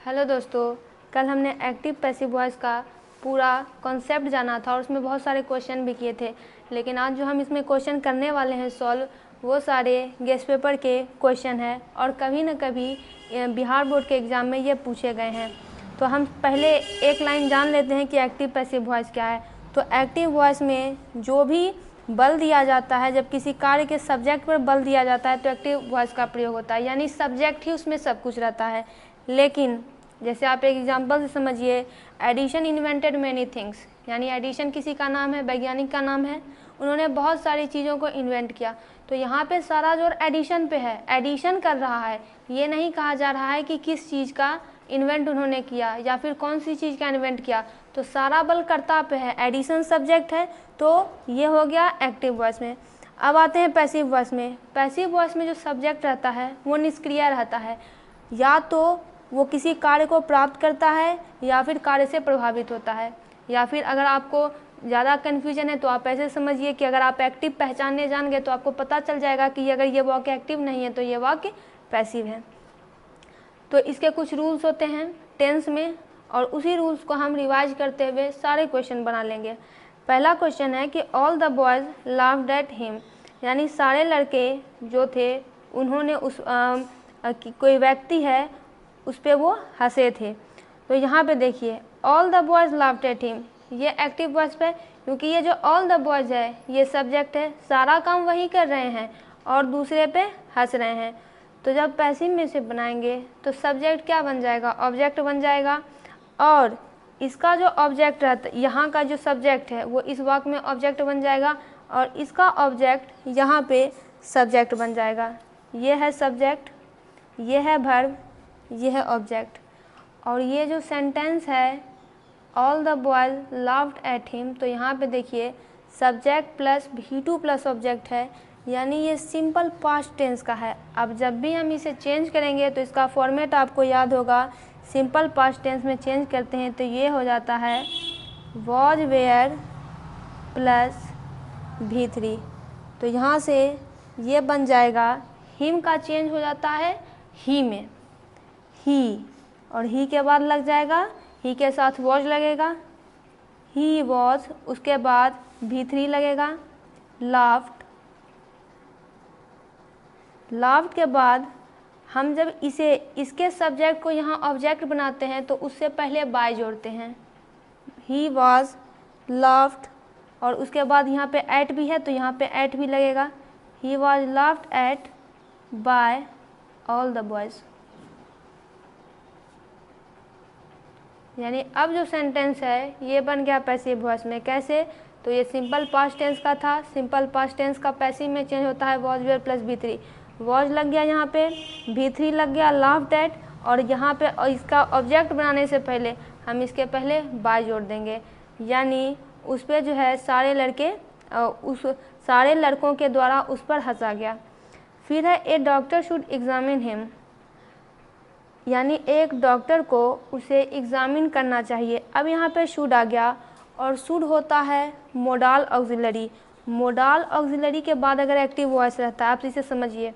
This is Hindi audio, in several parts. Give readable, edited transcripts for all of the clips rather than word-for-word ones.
हेलो दोस्तों, कल हमने एक्टिव पैसिव वॉइस का पूरा कॉन्सेप्ट जाना था और उसमें बहुत सारे क्वेश्चन भी किए थे। लेकिन आज जो हम इसमें क्वेश्चन करने वाले हैं सॉल्व, वो सारे गेस्ट पेपर के क्वेश्चन हैं और कभी न कभी बिहार बोर्ड के एग्ज़ाम में ये पूछे गए हैं। तो हम पहले एक लाइन जान लेते हैं कि एक्टिव पैसिव वॉइस क्या है। तो एक्टिव वॉइस में जो भी बल दिया जाता है, जब किसी कार्य के सब्जेक्ट पर बल दिया जाता है तो एक्टिव वॉइस का प्रयोग होता है, यानी सब्जेक्ट ही उसमें सब कुछ रहता है। लेकिन जैसे आप एक एग्जांपल से समझिए, एडिशन इन्वेंटेड मैनी थिंग्स, यानी एडिशन किसी का नाम है, वैज्ञानिक का नाम है, उन्होंने बहुत सारी चीज़ों को इन्वेंट किया। तो यहाँ पे सारा जोर एडिशन पे है, एडिशन कर रहा है। ये नहीं कहा जा रहा है कि किस चीज़ का इन्वेंट उन्होंने किया या फिर कौन सी चीज़ का इन्वेंट किया। तो सारा बल कर्ता पे है, एडिशन सब्जेक्ट है, तो ये हो गया एक्टिव वॉइस में। अब आते हैं पैसिव वॉइस में। पैसिव वॉइस में जो सब्जेक्ट रहता है वो निष्क्रिय रहता है, या तो वो किसी कार्य को प्राप्त करता है या फिर कार्य से प्रभावित होता है। या फिर अगर आपको ज़्यादा कन्फ्यूजन है तो आप ऐसे समझिए कि अगर आप एक्टिव पहचानने जान गए तो आपको पता चल जाएगा कि अगर ये वाक्य एक्टिव नहीं है तो ये वाक्य पैसिव है। तो इसके कुछ रूल्स होते हैं टेंस में, और उसी रूल्स को हम रिवाइज करते हुए सारे क्वेश्चन बना लेंगे। पहला क्वेश्चन है कि all the boys laughed at him, यानी सारे लड़के जो थे उन्होंने कोई व्यक्ति है उस पर वो हंसे थे। तो यहाँ पे देखिए all the boys laughed at him, ये एक्टिव वॉइस पे, क्योंकि ये जो ऑल द बॉयज़ है ये सब्जेक्ट है, सारा काम वही कर रहे हैं और दूसरे पे हंस रहे हैं। तो जब पैसिव में से बनाएंगे तो सब्जेक्ट क्या बन जाएगा, ऑब्जेक्ट बन जाएगा, और इसका जो ऑब्जेक्ट रहता, यहाँ का जो सब्जेक्ट है वो इस वाक्य में ऑब्जेक्ट बन जाएगा और इसका ऑब्जेक्ट यहाँ पे सब्जेक्ट बन जाएगा। ये है सब्जेक्ट, ये है वर्ब, ये है ऑब्जेक्ट। और ये जो सेंटेंस है all the boys laughed at him, तो यहाँ पे देखिए subject plus V2 plus object है, यानी ये सिंपल पास्ट टेंस का है। अब जब भी हम इसे चेंज करेंगे तो इसका फॉर्मेट आपको याद होगा, सिंपल पास्ट टेंस में चेंज करते हैं तो ये हो जाता है वॉज वेयर प्लस V3। तो यहाँ से ये बन जाएगा, हिम का चेंज हो जाता है ही में, ही, और ही के बाद लग जाएगा, ही के साथ वॉज लगेगा, ही वॉज, उसके बाद V3 लगेगा, लाफ्ड, लाफ्ड के बाद हम जब इसे इसके सब्जेक्ट को यहाँ ऑब्जेक्ट बनाते हैं तो उससे पहले बाय जोड़ते हैं, ही वॉज लाफ्ड, और उसके बाद यहाँ पे एट भी है तो यहाँ पे एट भी लगेगा, he was laughed at by all the boys. यानी अब जो सेंटेंस है ये बन गया पैसिव वॉइस में। कैसे? तो ये सिंपल पास्ट टेंस का था, सिंपल पास्ट टेंस का पैसिव में चेंज होता है was were plus V3। Was लग गया यहाँ पे, V3 लग गया लाफ्ड एट, और यहाँ पे इसका ऑब्जेक्ट बनाने से पहले हम इसके पहले बाय जोड़ देंगे, यानी उस पर जो है सारे लड़कों के द्वारा उस पर हंसा गया। फिर है ए डॉक्टर शुड एग्जामिन हिम, यानी एक डॉक्टर को उसे एग्जामिन करना चाहिए। अब यहाँ पे शुड आ गया, और शुड होता है मोडाल ऑक्सिलरी। मोडाल ऑक्सिलरी के बाद अगर एक्टिव वॉइस रहता है, आप इसे समझिए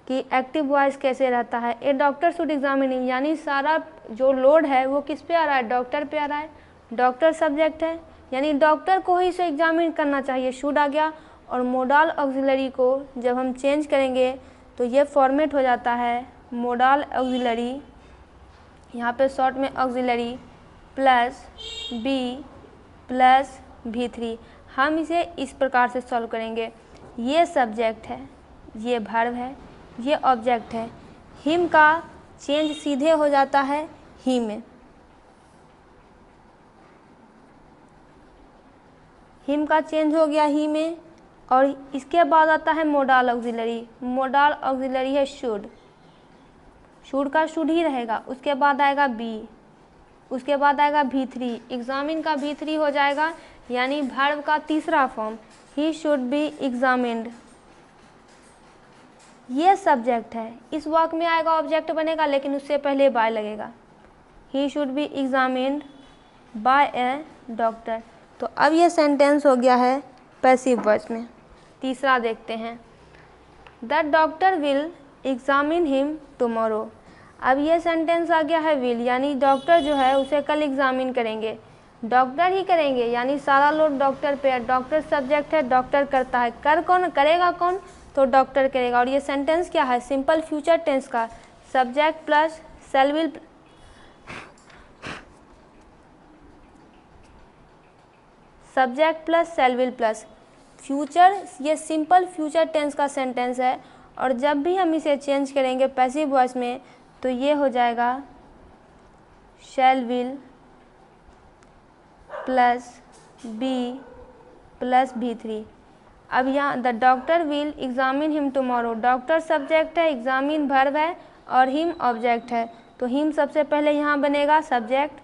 कि एक्टिव वॉइस कैसे रहता है। ए डॉक्टर शुड एग्जामिन हिम, यानी सारा जो लोड है वो किस पे आ रहा है, डॉक्टर पे आ रहा है, डॉक्टर सब्जेक्ट है, यानी डॉक्टर को ही इसे एग्जामिन करना चाहिए, शुड आ गया। और मोडाल ऑक्सिलरी को जब हम चेंज करेंगे तो ये फॉर्मेट हो जाता है मोडाल ऑक्सिलरी, यहाँ पे शॉर्ट में auxiliary plus B plus V3। हम इसे इस प्रकार से सॉल्व करेंगे, ये सब्जेक्ट है, ये वर्ब है, ये ऑब्जेक्ट है, हिम का चेंज सीधे हो जाता है ही में, हिम का चेंज हो गया ही में, और इसके बाद आता है मोडाल ऑक्सिलरी। मोडाल ऑक्सिलरी है शुड, शुड का शुड ही रहेगा, उसके बाद आएगा B, उसके बाद आएगा V3, एग्जामिन का V3 हो जाएगा, यानी वर्ब का तीसरा form, he should be examined. ये सब्जेक्ट है, इस वाक्य में आएगा ऑब्जेक्ट बनेगा, लेकिन उससे पहले बाय लगेगा, he should be examined bye A doctor. तो अब ये सेंटेंस हो गया है पैसिव वॉइस में। तीसरा देखते हैं, the doctor will examine him tomorrow. अब ये सेंटेंस आ गया है विल, यानी डॉक्टर जो है उसे कल एग्जामिन करेंगे। डॉक्टर ही करेंगे, यानी सारा लोड डॉक्टर पे है। डॉक्टर सब्जेक्ट है, डॉक्टर करता है, कर कौन करेगा, कौन तो डॉक्टर करेगा। और ये सेंटेंस क्या है, सिंपल फ्यूचर टेंस का, subject plus shall will subject plus shall will plus future, ये सिंपल फ्यूचर टेंस का सेंटेंस है। और जब भी हम इसे चेंज करेंगे पैसिव वॉइस में तो ये हो जाएगा shall will plus B plus V3। अब यहाँ the doctor will examine him tomorrow, doctor subject है, एग्जामिन वर्ब है और हिम ऑब्जेक्ट है। तो हिम सबसे पहले यहाँ बनेगा सब्जेक्ट,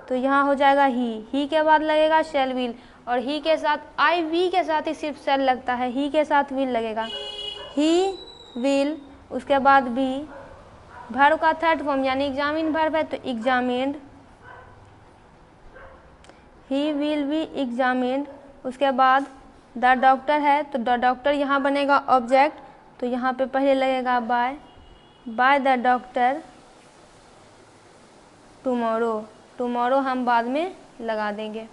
तो यहाँ हो जाएगा ही के बाद लगेगा शैल विल, और ही के साथ आई वी के साथ ही सिर्फ शैल लगता है, ही के साथ विल लगेगा, ही विल, उसके बाद बी, वर्ब का थर्ड फॉर्म यानी एग्जामिन वर्ब है तो examined, he will be examined. उसके बाद द डॉक्टर है तो द डॉक्टर यहाँ बनेगा ऑब्जेक्ट, तो यहाँ पे पहले लगेगा by the doctor tomorrow, tomorrow हम बाद में लगा देंगे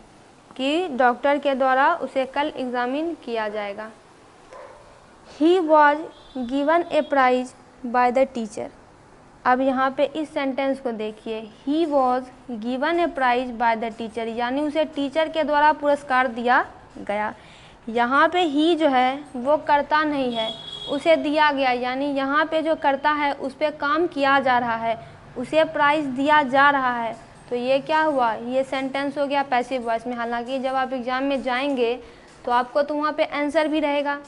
कि डॉक्टर के द्वारा उसे कल एग्जामिन किया जाएगा। He was given a prize by the teacher. अब यहाँ पे इस सेंटेंस को देखिए, he was given a prize by the teacher, यानी उसे टीचर के द्वारा पुरस्कार दिया गया। यहाँ पे ही जो है वो करता नहीं है, उसे दिया गया, यानी यहाँ पे जो करता है उस पर काम किया जा रहा है, उसे प्राइज दिया जा रहा है। तो ये क्या हुआ, ये सेंटेंस हो गया पैसिव वॉइस में। हालांकि जब आप एग्ज़ाम में जाएंगे तो आपको तो वहाँ पे आंसर भी रहेगा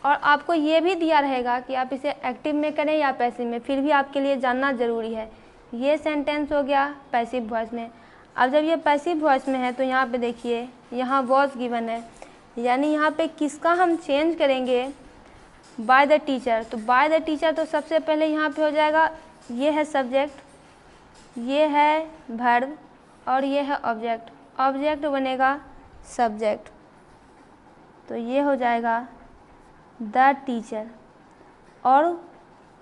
और आपको ये भी दिया रहेगा कि आप इसे एक्टिव में करें या पैसिव में, फिर भी आपके लिए जानना ज़रूरी है। ये सेंटेंस हो गया पैसिव वॉइस में। अब जब ये पैसिव वॉइस में है तो यहाँ पे देखिए, यहाँ वॉज गिवन है, यानी यहाँ पे किसका हम चेंज करेंगे, बाय द टीचर। तो बाय द टीचर तो सबसे पहले यहाँ पे हो जाएगा, ये है सब्जेक्ट, ये है वर्ब और ये है ऑब्जेक्ट, ऑब्जेक्ट बनेगा सब्जेक्ट, तो ये हो जाएगा द टीचर। और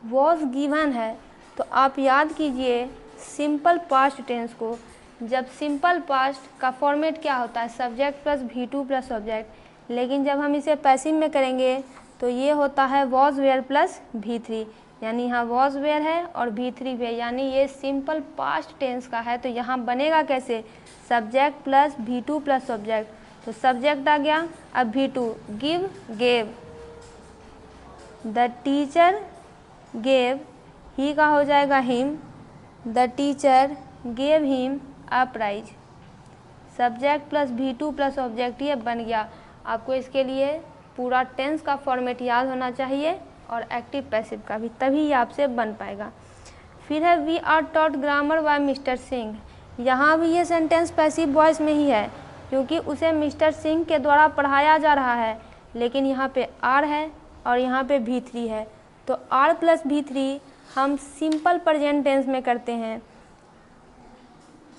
वॉज गिवन है तो आप याद कीजिए सिंपल पास्ट टेंस को, जब सिंपल पास्ट का फॉर्मेट क्या होता है, subject plus V2 plus object, लेकिन जब हम इसे पैसिव में करेंगे तो ये होता है वॉज वेयर प्लस V3, यानी यहाँ वॉज वेयर है और V3 भी है, यानी ये सिंपल पास्ट टेंस का है। तो यहाँ बनेगा कैसे, subject plus V2 plus object, तो सब्जेक्ट आ गया, अब V2 give gave, the teacher gave, he का हो जाएगा him, the teacher gave him a prize, subject plus V2 plus object ये बन गया। आपको इसके लिए पूरा टेंस का फॉर्मेट याद होना चाहिए और एक्टिव पैसिव का भी, तभी ये आपसे बन पाएगा। फिर है we are taught grammar by mister Singh, यहाँ भी ये सेंटेंस पैसिव वॉइस में ही है क्योंकि उसे मिस्टर सिंह के द्वारा पढ़ाया जा रहा है, लेकिन यहाँ पे आर है और यहाँ पे V3 है, तो आर प्लस V3 हम सिंपल प्रेजेंट टेंस में करते हैं।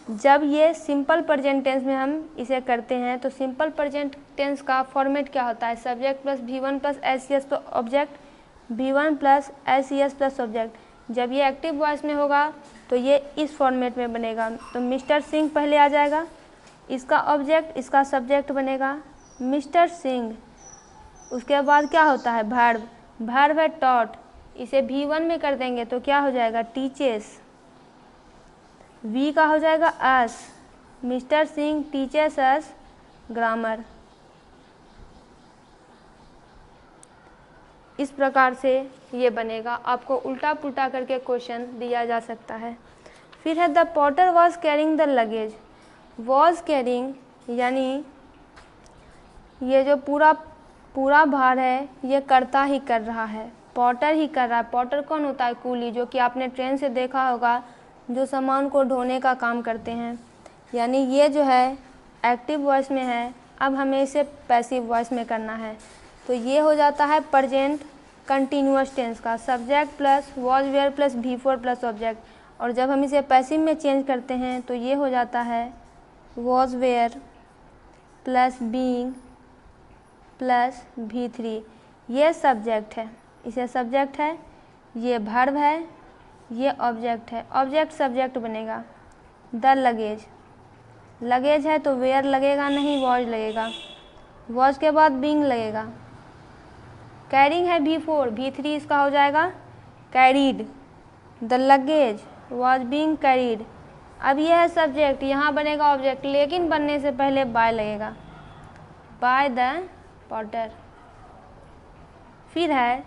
जब ये सिंपल प्रेजेंट टेंस में हम इसे करते हैं तो सिंपल प्रेजेंट टेंस का फॉर्मेट क्या होता है, subject plus V1 plus SES plus object, V1 plus SES plus object. जब ये एक्टिव वॉइस में होगा तो ये इस फॉर्मेट में बनेगा, तो मिस्टर सिंह पहले आ जाएगा, इसका ऑब्जेक्ट इसका सब्जेक्ट बनेगा मिस्टर सिंह। उसके बाद क्या होता है, वर्ब, वर्ब है टॉट, इसे V1 में कर देंगे तो क्या हो जाएगा, टीचेस, वी का हो जाएगा us, mister Singh teaches us grammar. इस प्रकार से ये बनेगा, आपको उल्टा पुल्टा करके क्वेश्चन दिया जा सकता है। फिर है the Potter was carrying the luggage, was carrying यानी ये जो पूरा भार है ये करता ही कर रहा है, पॉटर ही कर रहा है। पॉटर कौन होता है, कूली, जो कि आपने ट्रेन से देखा होगा, जो सामान को ढोने का काम करते हैं, यानी ये जो है एक्टिव वॉइस में है। अब हमें इसे पैसिव वॉइस में करना है, तो ये हो जाता है प्रेजेंट कंटिन्यूअस टेंस का, subject plus was were plus V4 plus object. और जब हम इसे पैसिव में चेंज करते हैं तो ये हो जाता है was were plus being plus V3, ये सब्जेक्ट है, इसे सब्जेक्ट है, ये वर्ब है ये ऑब्जेक्ट है, ऑब्जेक्ट सब्जेक्ट बनेगा। द लगेज, लगेज है तो वेयर लगेगा नहीं, वॉज लगेगा। वॉज के बाद बीइंग लगेगा। कैरिंग है V4, V3 इसका हो जाएगा carried. The luggage was being carried. अब यह है सब्जेक्ट, यहाँ बनेगा ऑब्जेक्ट, लेकिन बनने से पहले बाय लगेगा, बाय द पॉटर। फिर है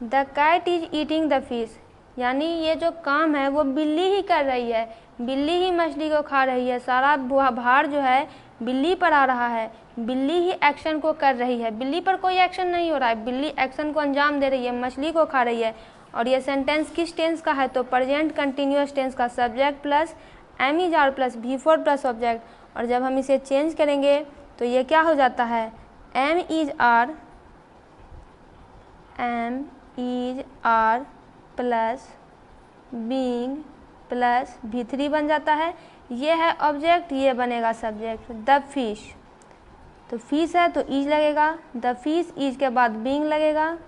the cat is eating the fish, यानी ये जो काम है वो बिल्ली ही कर रही है, बिल्ली ही मछली को खा रही है, सारा भार जो है बिल्ली पर आ रहा है, बिल्ली ही एक्शन को कर रही है, बिल्ली पर कोई एक्शन नहीं हो रहा है, बिल्ली एक्शन को अंजाम दे रही है, मछली को खा रही है। और ये सेंटेंस किस टेंस का है, तो प्रेजेंट कंटिन्यूअस टेंस का, subject plus am is are plus V4 plus object. और जब हम इसे चेंज करेंगे तो ये क्या हो जाता है, am is are plus being plus V3 बन जाता है। ये है ऑब्जेक्ट, ये बनेगा सब्जेक्ट। द फिश, तो फिश है तो इज लगेगा, द फिश इज के बाद बीइंग लगेगा।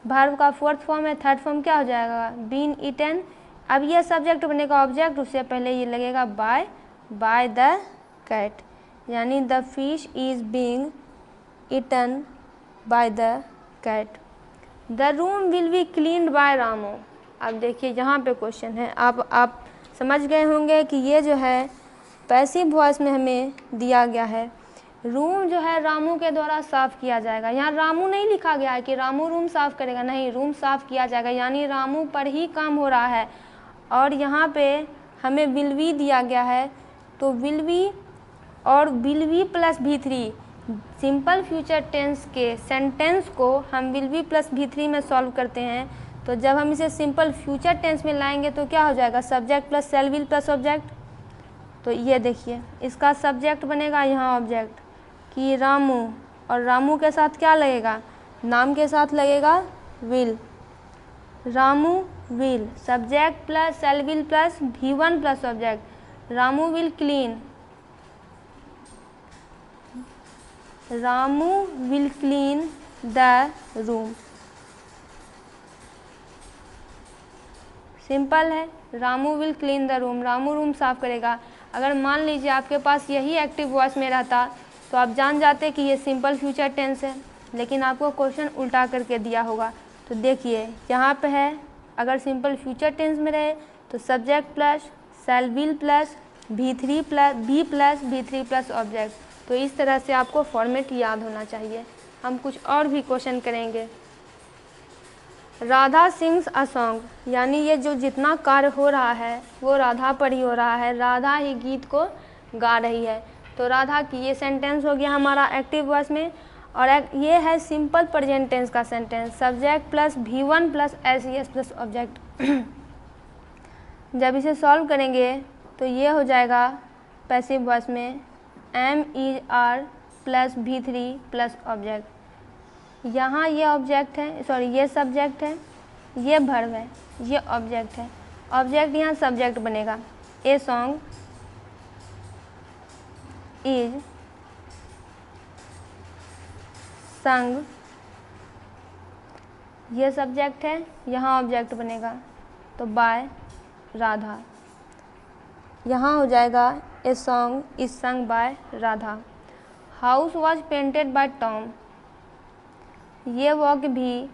वर्ब का फोर्थ फॉर्म है, थर्ड फॉर्म क्या हो जाएगा, बीन ईटन। अब ये सब्जेक्ट बनेगा ऑब्जेक्ट, उससे पहले ये लगेगा बाय द कैट, यानी the fish is being eaten by the cat. The room will be cleaned by Ramu. अब देखिए यहाँ पे क्वेश्चन है, आप समझ गए होंगे कि ये जो है पैसिव वॉइस में हमें दिया गया है, रूम जो है रामू के द्वारा साफ़ किया जाएगा। यहाँ रामू नहीं लिखा गया है कि रामू रूम साफ़ करेगा, नहीं, रूम साफ़ किया जाएगा, यानी रामू पर ही काम हो रहा है। और यहाँ पे हमें विल बी दिया गया है, तो विल बी और will be plus V3, simple future tense के सेंटेंस को हम विल बी प्लस V3 में सॉल्व करते हैं। तो जब हम इसे सिंपल फ्यूचर टेंस में लाएंगे तो क्या हो जाएगा, subject plus shall will plus object. तो ये देखिए इसका सब्जेक्ट बनेगा यहाँ ऑब्जेक्ट कि रामू, और रामू के साथ क्या लगेगा, नाम के साथ लगेगा will, Ramu will, subject plus shall will plus V1 plus object, Ramu will clean, Ramu will clean the room. Simple है, Ramu will clean the room, Ramu room साफ करेगा। अगर मान लीजिए आपके पास यही एक्टिव वॉइस में रहता तो आप जान जाते कि ये सिंपल फ्यूचर टेंस है, लेकिन आपको क्वेश्चन उल्टा करके दिया होगा। तो देखिए यहाँ पे है, अगर सिंपल फ्यूचर टेंस में रहे तो subject plus shall will plus V3 plus V3 plus object. तो इस तरह से आपको फॉर्मेट याद होना चाहिए। हम कुछ और भी क्वेश्चन करेंगे। राधा सिंग्स अ सॉन्ग, यानी ये जो जितना कार्य हो रहा है वो राधा पर ही हो रहा है, राधा ही गीत को गा रही है। तो राधा की ये सेंटेंस हो गया हमारा एक्टिव वॉइस में। और ये है सिंपल प्रेजेंट टेंस का sentence, subject plus V1 plus SES plus object. जब इसे सॉल्व करेंगे तो ये हो जाएगा पैसिव वॉइस में am is are plus V3 plus object. यहाँ ये ऑब्जेक्ट है, सॉरी ये सब्जेक्ट है, ये वर्ब है, ये ऑब्जेक्ट है। ऑब्जेक्ट यहाँ सब्जेक्ट बनेगा। ए सॉन्ग इज संग, ये सब्जेक्ट है, यहाँ ऑब्जेक्ट बनेगा तो बाय राधा। यहाँ हो जाएगा a song is sung by Radha. House was painted bye Tom, ये वर्ब भी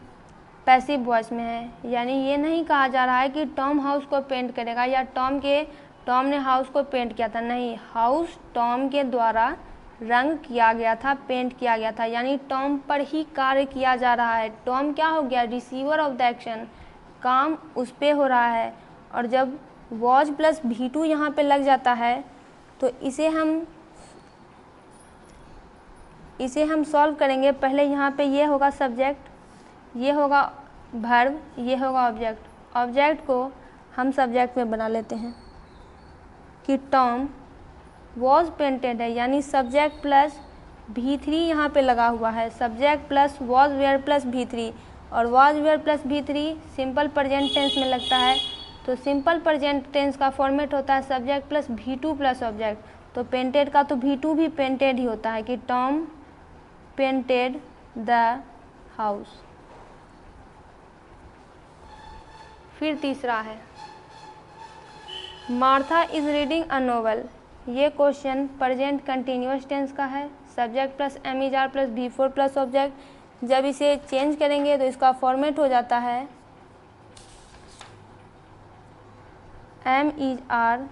पैसिव वॉइस में है, यानी ये नहीं कहा जा रहा है कि टॉम हाउस को पेंट करेगा या टॉम ने हाउस को पेंट किया था, नहीं, हाउस टॉम के द्वारा रंग किया गया था, पेंट किया गया था, यानी टॉम पर ही कार्य किया जा रहा है। टॉम क्या हो गया, रिसीवर ऑफ द एक्शन, काम उस पे हो रहा है। और जब वॉज प्लस V2 यहाँ पे लग जाता है तो इसे हम सॉल्व करेंगे। पहले यहाँ पे ये होगा सब्जेक्ट, ये होगा वर्ब, ये होगा ऑब्जेक्ट। ऑब्जेक्ट को हम सब्जेक्ट में बना लेते हैं कि टॉम वॉज पेंटेड है, यानी सब्जेक्ट प्लस V3 यहाँ पे लगा हुआ है, subject plus was were plus V3, और was were plus V3 simple present tense में लगता है। तो सिंपल प्रेजेंट टेंस का फॉर्मेट होता है subject plus V2 plus object. तो पेंटेड का तो V2 भी पेंटेड ही होता है कि टॉम पेंटेड द हाउस। फिर तीसरा है Martha is reading a novel. ये क्वेश्चन प्रेजेंट कंटिन्यूअस टेंस का है, subject plus am is are plus V four plus object. जब इसे चेंज करेंगे तो इसका फॉर्मेट हो जाता है am is are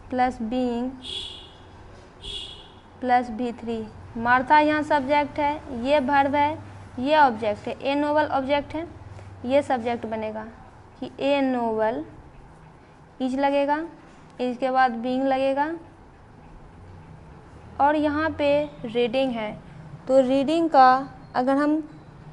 plus being plus V three. Martha यहाँ सब्जेक्ट है, ये वर्ब है, ये ऑब्जेक्ट है, ए नोवेल ऑब्जेक्ट है, ये सब्जेक्ट बनेगा कि ए नोवेल इज लगेगा, इसके बाद बीइंग लगेगा और यहाँ पे रीडिंग है। तो रीडिंग का अगर हम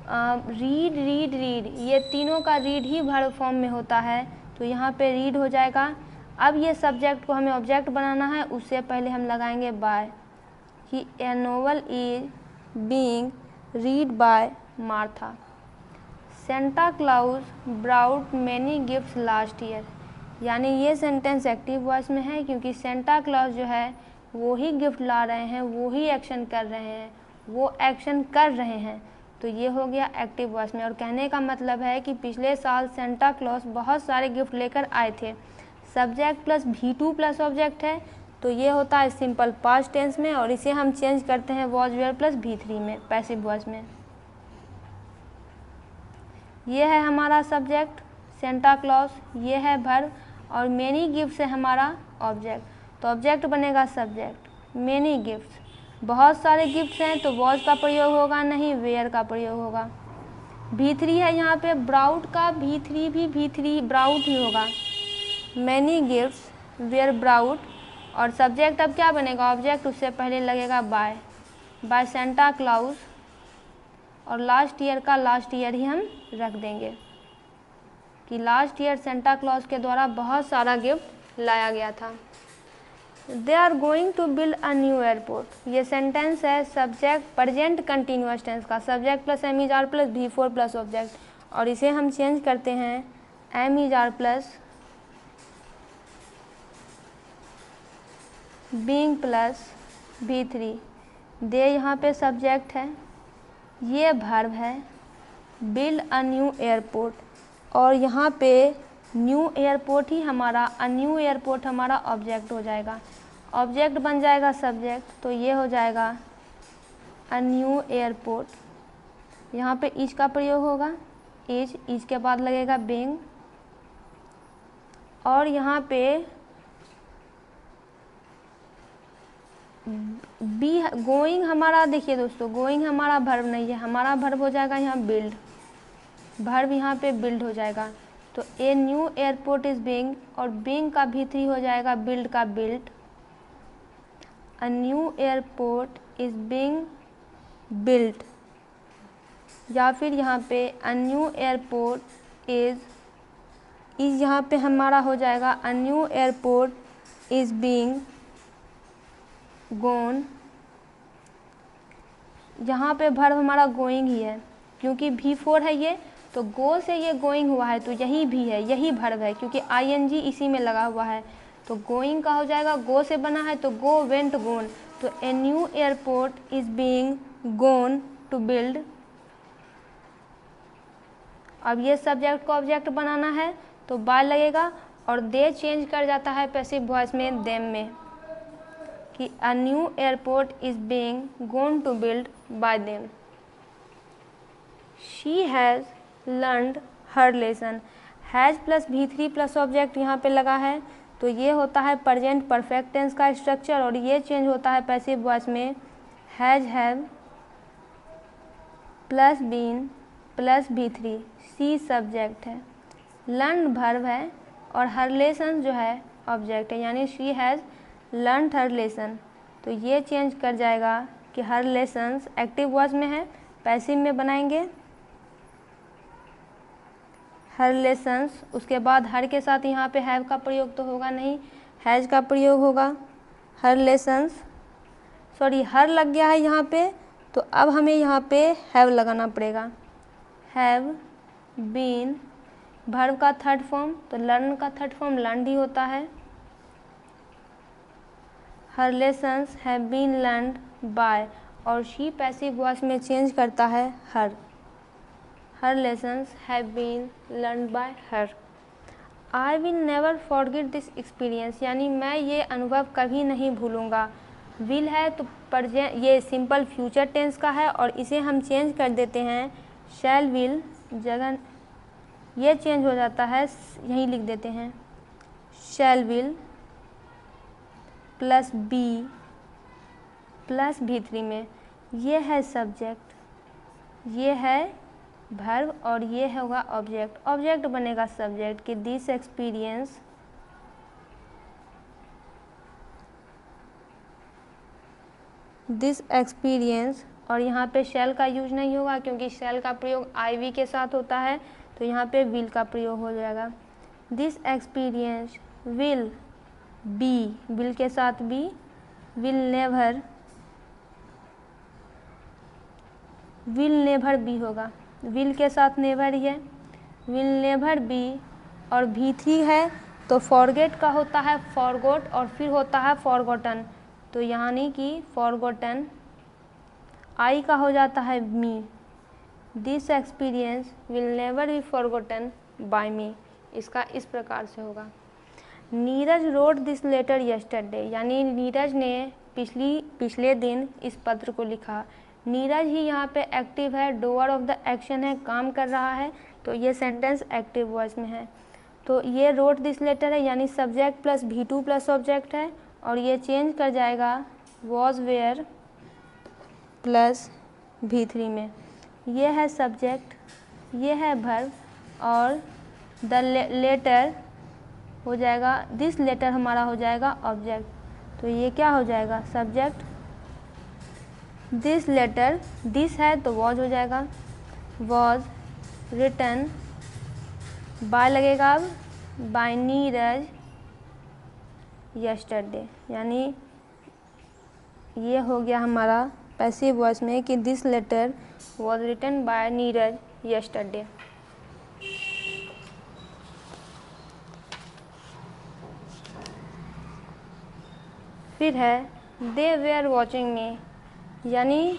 रीड रीड रीड ये तीनों का रीड ही वर्ब फॉर्म में होता है तो यहाँ पे रीड हो जाएगा। अब ये सब्जेक्ट को हमें ऑब्जेक्ट बनाना है, उससे पहले हम लगाएंगे बाय कि a novel is being read by Martha. Santa Claus brought many gifts last year. यानी ये सेंटेंस एक्टिव वॉइस में है क्योंकि सेंटा क्लॉज जो है वो ही गिफ्ट ला रहे हैं, वो ही एक्शन कर रहे हैं, वो एक्शन कर रहे हैं, तो ये हो गया एक्टिव वॉइस में। और कहने का मतलब है कि पिछले साल सेंटा क्लॉज बहुत सारे गिफ्ट लेकर आए थे। Subject plus V2 plus object है तो ये होता है सिंपल पास्ट टेंस में और इसे हम चेंज करते हैं वॉज वेयर प्लस V3 में पैसिव वॉइस में। ये है हमारा सब्जेक्ट सेंटा क्लॉज, ये है वर्ब और मेनी गिफ्ट्स है हमारा ऑब्जेक्ट। तो ऑब्जेक्ट बनेगा सब्जेक्ट मेनी गिफ्ट्स, बहुत सारे गिफ्ट्स हैं तो वॉज का प्रयोग होगा नहीं, वेयर का प्रयोग होगा। V3 है यहाँ पे ब्राउट का, V3 भी V3 ब्राउट ही होगा। मैनी गिफ्ट्स वेयर ब्राउट और सब्जेक्ट अब क्या बनेगा ऑब्जेक्ट, उससे पहले लगेगा बाय सेंटा क्लाउज और लास्ट ईयर का लास्ट ईयर ही हम रख देंगे कि लास्ट ईयर सेंटा क्लॉज के द्वारा बहुत सारा गिफ्ट लाया गया था। They are going to build a new airport. ये सेंटेंस है सब्जेक्ट प्रेजेंट कंटिन्यूअस टेंस का, subject plus am is are plus V4 plus object और इसे हम चेंज करते हैं am is are plus being plus V3। They यहाँ पे सब्जेक्ट है, ये वर्ब है बिल्ड अ न्यू एयरपोर्ट और यहाँ पे न्यू एयरपोर्ट ही हमारा न्यू एयरपोर्ट हमारा ऑब्जेक्ट हो जाएगा। ऑब्जेक्ट बन जाएगा सब्जेक्ट तो ये हो जाएगा अ न्यू एयरपोर्ट। यहाँ पे इज का प्रयोग होगा, इज के बाद लगेगा बीइंग और यहाँ पे बी गोइंग हमारा, देखिए दोस्तों गोइंग हमारा वर्ब नहीं है, हमारा वर्ब हो जाएगा यहाँ बिल्ड, वर्ब यहाँ पे बिल्ड हो जाएगा। तो a new airport is being और बीइंग का V3 हो जाएगा बिल्ड का build. A new airport is being build या फिर यहाँ पे अ न्यू एयरपोर्ट इज यहाँ पे हमारा हो जाएगा a new airport is being gone. यहाँ पे वर्ब हमारा गोइंग ही है क्योंकि V4 है ये, तो गो से ये गोइंग हुआ है तो यही भी है, यही वर्ब है क्योंकि ING इसी में लगा हुआ है। तो गोइंग का हो जाएगा, गो से बना है तो गो वेंट गोन। तो a new airport is being gone to build. अब ये सब्जेक्ट को ऑब्जेक्ट बनाना है तो बाय लगेगा और दे चेंज कर जाता है पैसिव वॉइस में देम में कि a new airport is being gone to build by them. She has learned her lesson. Has plus V3 plus object यहाँ पे लगा है तो ये होता है प्रेजेंट परफेक्ट टेंस का स्ट्रक्चर और ये चेंज होता है पैसिव वॉइस में has have plus been plus V3। She subject है, लर्न वर्ब है और हर लेसन जो है ऑब्जेक्ट है, यानी she has learn her lesson. तो ये चेंज कर जाएगा कि हर लेसन्स एक्टिव वॉइस में है, पैसिव में बनाएंगे हर लेसन्स। उसके बाद हर के साथ यहाँ पे हैव का प्रयोग तो होगा नहीं, हैज़ का प्रयोग होगा। हर लेसन्स, सॉरी हर लग गया है यहाँ पे तो अब हमें यहाँ पे हैव लगाना पड़ेगा। हैव बीन वर्ब का थर्ड फॉर्म, तो लर्न का थर्ड फॉर्म लर्नड ही होता है। Her lessons have been learned by और शी पैसिव वॉइस में चेंज करता है हर। her lessons have been learned by her. I will never forget this experience, यानी मैं ये अनुभव कभी नहीं भूलूंगा। will है तो प्रेजेंट, ये सिंपल फ्यूचर टेंस का है और इसे हम चेंज कर देते हैं shall will जगह ये चेंज हो जाता है, यहीं लिख देते हैं shall will plus B plus भी3 में ये है सब्जेक्ट, ये है वर्ब और ये होगा ऑब्जेक्ट। ऑब्जेक्ट बनेगा सब्जेक्ट कि दिस एक्सपीरियंस और यहाँ पे शैल का यूज नहीं होगा क्योंकि शैल का प्रयोग आईवी के साथ होता है, तो यहाँ पे विल का प्रयोग हो जाएगा। This experience will be, will के साथ बी, विल नेवर बी होगा, विल के साथ नेवर ही है, विल नेवर बी और भी3 है तो फॉरगेट का होता है फॉरगोट और फिर होता है फॉरगॉटन, तो यानी कि फॉरगॉटन। आई का हो जाता है me, this experience will never be forgotten by me, इसका इस प्रकार से होगा। Neeraj read this letter yesterday, यानी नीरज ने पिछले दिन इस पत्र को लिखा। नीरज ही यहाँ पे एक्टिव है, डोअर ऑफ द एक्शन है, काम कर रहा है, तो ये सेंटेंस एक्टिव वॉइस में है। तो ये रोड दिस लेटर है यानी सब्जेक्ट प्लस भी2 प्लस ऑब्जेक्ट है और ये चेंज कर जाएगा वॉज वेयर प्लस भी3 में। ये है सब्जेक्ट, ये है वर्ब और द लेटर हो जाएगा, दिस लेटर हमारा हो जाएगा ऑब्जेक्ट, तो ये क्या हो जाएगा सब्जेक्ट, दिस लेटर, दिस है तो वॉज हो जाएगा, वॉज रिटन बाय लगेगा अब, बाय नीरज यस्टरडे, यानी ये हो गया हमारा पैसिव वॉइस में कि this letter was written by Neeraj yesterday. फिर है दे वेयर वॉचिंग मी, यानी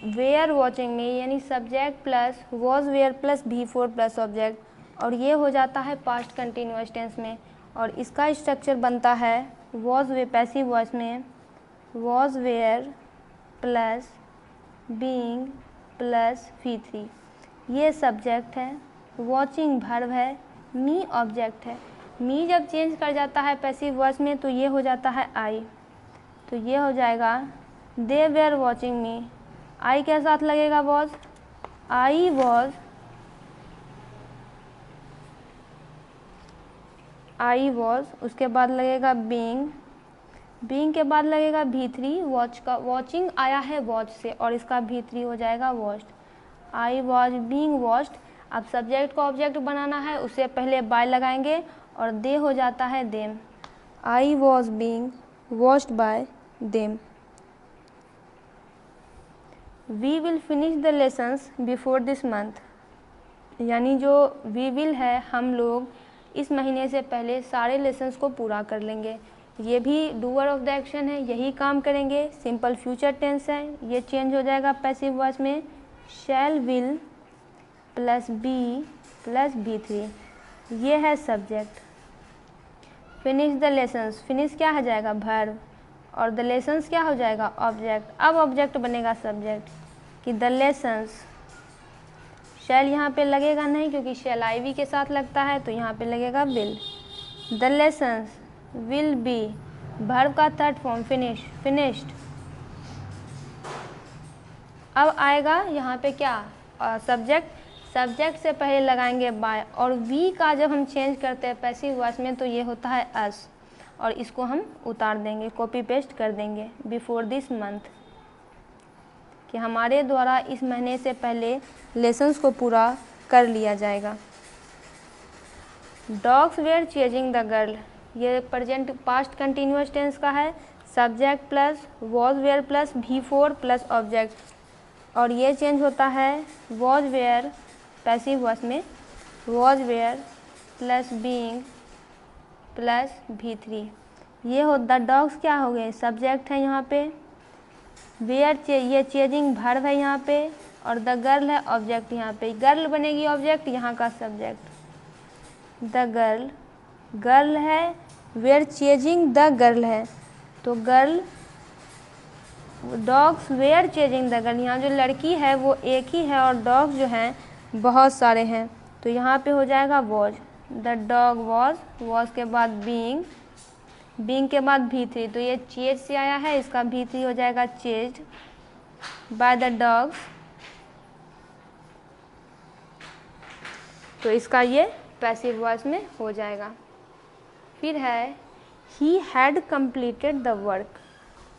वेयर वॉचिंग मी यानी subject plus was were plus भी4 प्लस ऑब्जेक्ट और ये हो जाता है पास्ट कंटिन्यूअस टेंस में और इसका स्ट्रक्चर बनता है वॉज वे पैसिव वॉइस में was were plus being plus भी3, ये सब्जेक्ट है, वॉचिंग वर्ब है, मी ऑब्जेक्ट है। मी जब चेंज कर जाता है पैसिव वॉइस में तो ये हो जाता है आई, तो ये हो जाएगा दे वेयर वॉचिंग मी, आई के साथ लगेगा वॉज, आई वॉज, उसके बाद लगेगा बीइंग, बीइंग के बाद लगेगा भी3, वॉच का वॉचिंग आया है वॉच से और इसका भी3 हो जाएगा watched. I was being watched, अब सब्जेक्ट को ऑब्जेक्ट बनाना है उससे पहले बाय लगाएंगे और दे हो जाता है them, I was being watched by them. We will finish the lessons before this month, यानी जो वी विल है हम लोग इस महीने से पहले सारे लेसन्स को पूरा कर लेंगे। ये भी डूअर ऑफ द एक्शन है, यही काम करेंगे, सिंपल फ्यूचर टेंस है, ये चेंज हो जाएगा पैसिव वॉइस में shall will plus B plus भी3, ये है subject. Finish the lessons, finish क्या हो जाएगा वर्ब और द लेसन्स क्या हो जाएगा ऑब्जेक्ट। अब ऑब्जेक्ट बनेगा सब्जेक्ट कि द लेसन्स, शैल यहाँ पे लगेगा नहीं क्योंकि शैल आईवी के साथ लगता है तो यहाँ पे लगेगा will. The lessons will be, verb का थर्ड फॉर्म फिनिश्ड। अब आएगा यहाँ पे क्या सब्जेक्ट से पहले लगाएंगे बाय और वी का जब हम चेंज करते हैं पैसिव वॉइस में तो ये होता है अस और इसको हम उतार देंगे, कॉपी पेस्ट कर देंगे बिफोर दिस मंथ, कि हमारे द्वारा इस महीने से पहले लेसन्स को पूरा कर लिया जाएगा। Dogs were chasing the girl, ये प्रेजेंट पास्ट कंटिन्यूअस टेंस का है, subject plus was were plus भी4 प्लस ऑब्जेक्ट और ये चेंज होता है वॉज वेयर पैसिव वॉइस में was were plus being plus भी3, ये हो द डॉग्स क्या हो गए सब्जेक्ट है यहाँ पे, वेयर ये चेजिंग वर्ब है यहाँ पे, और द गर्ल है ऑब्जेक्ट, यहाँ पे गर्ल बनेगी ऑब्जेक्ट, यहाँ का सब्जेक्ट द गर्ल। गर्ल है, वेयर चेजिंग द गर्ल है, तो girl, dogs were chasing the girl, यहाँ जो लड़की है वो एक ही है और डॉग्स जो हैं बहुत सारे हैं, तो यहाँ पे हो जाएगा वॉज। द डॉग वॉज के बाद बीइंग के बाद V3, तो ये चेज से आया है, इसका V3 हो जाएगा चेज्ड बाय द डॉग्स, तो इसका ये पैसिव वॉइस में हो जाएगा। फिर है he had completed the work,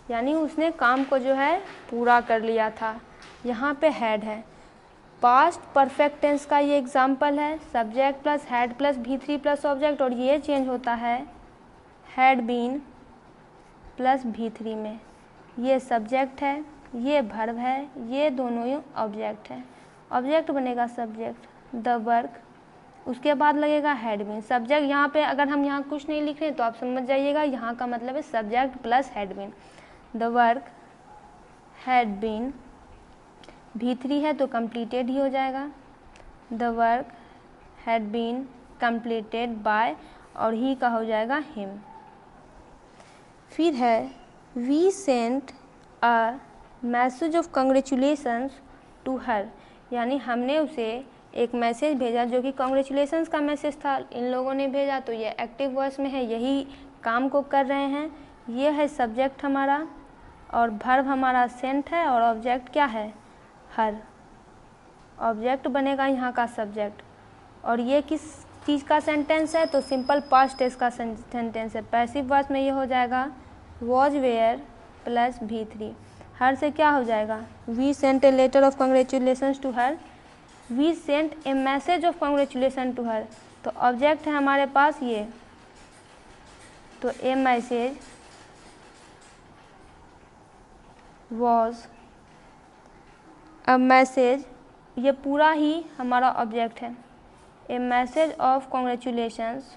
यानी उसने काम को जो है पूरा कर लिया था, यहाँ पे हैड है। पास्ट परफेक्ट टेंस का ये एग्जाम्पल है, subject plus had plus V3 plus object, और ये चेंज होता है हैड बीन प्लस V3 में। ये सब्जेक्ट है, ये वर्ब है, ये दोनों ही ऑब्जेक्ट है। ऑब्जेक्ट बनेगा सब्जेक्ट द वर्क, उसके बाद लगेगा हैड बीन। सब्जेक्ट यहाँ पे अगर हम यहाँ कुछ नहीं लिख रहे तो आप समझ जाइएगा, यहाँ का मतलब है subject plus had been. The work had been, V3 है तो कंप्लीटेड ही हो जाएगा। The work had been completed by, और ही का हो जाएगा हिम। फिर है we sent a message of congratulations to her, यानी हमने उसे एक मैसेज भेजा जो कि कॉन्ग्रेचुलेशंस का मैसेज था, इन लोगों ने भेजा, तो ये एक्टिव वॉइस में है, यही काम को कर रहे हैं। ये है सब्जेक्ट हमारा, और वर्ब हमारा सेंट है, और ऑब्जेक्ट क्या है हर। ऑब्जेक्ट बनेगा यहाँ का सब्जेक्ट, और ये किस चीज़ का सेंटेंस है, तो सिंपल पास्ट टेंस का सेंटेंस है। पैसिव वॉइस में ये हो जाएगा वॉज वेयर प्लस V3। हर से क्या हो जाएगा, we sent a letter of congratulations to her, we sent a message of congratulation to her, तो ऑब्जेक्ट है हमारे पास ये, तो a message was a message, ये पूरा ही हमारा ऑब्जेक्ट है। A message of congratulations,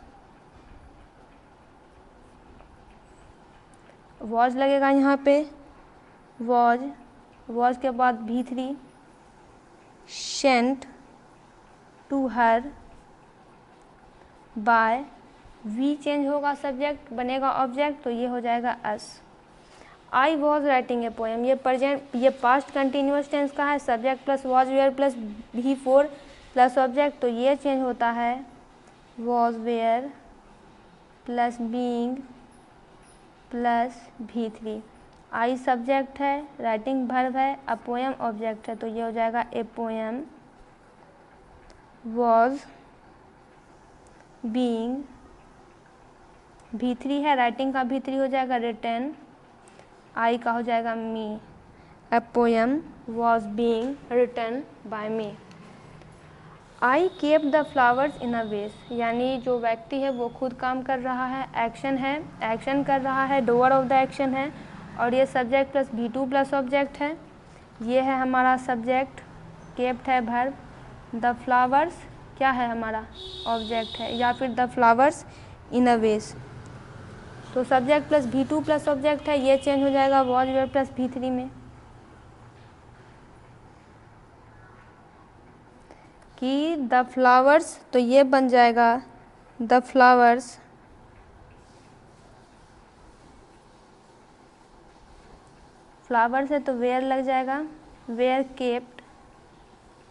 was लगेगा यहाँ पे, वॉज के बाद V3, sent to her by, we change होगा सब्जेक्ट बनेगा ऑब्जेक्ट, तो ये हो जाएगा us. I was writing a poem, ये पास्ट कंटिन्यूस टेंस का है, subject plus was were plus V4 plus object, तो ये चेंज होता है was were plus being plus V3। I subject है, राइटिंग वर्ब है, अ पोएम ऑब्जेक्ट है, तो ये हो जाएगा a poem was being, V3 है, राइटिंग का V3 हो जाएगा रिटन, आई का हो जाएगा me. A poem was being written by me. I kept the flowers in a vase, यानी जो व्यक्ति है वो खुद काम कर रहा है, एक्शन है, एक्शन कर रहा है, डोअर ऑफ द एक्शन है, और ये subject plus V2 plus object है। ये है हमारा सब्जेक्ट, केप्ट है वर्ब, द फ्लावर्स क्या है हमारा ऑब्जेक्ट है, या फिर द फ्लावर्स इन अ वेस, तो subject plus V2 plus object है, ये चेंज हो जाएगा वॉज वेयर प्लस V3 में, कि द फ्लावर्स, तो ये बन जाएगा द फ्लावर्स है तो वेयर लग जाएगा, वेयर केप्ट,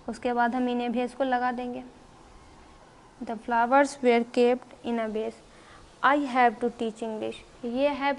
उसके बाद हम इन्हें भेस को लगा देंगे, the flowers were kept in a vase. I have to teach English, ये है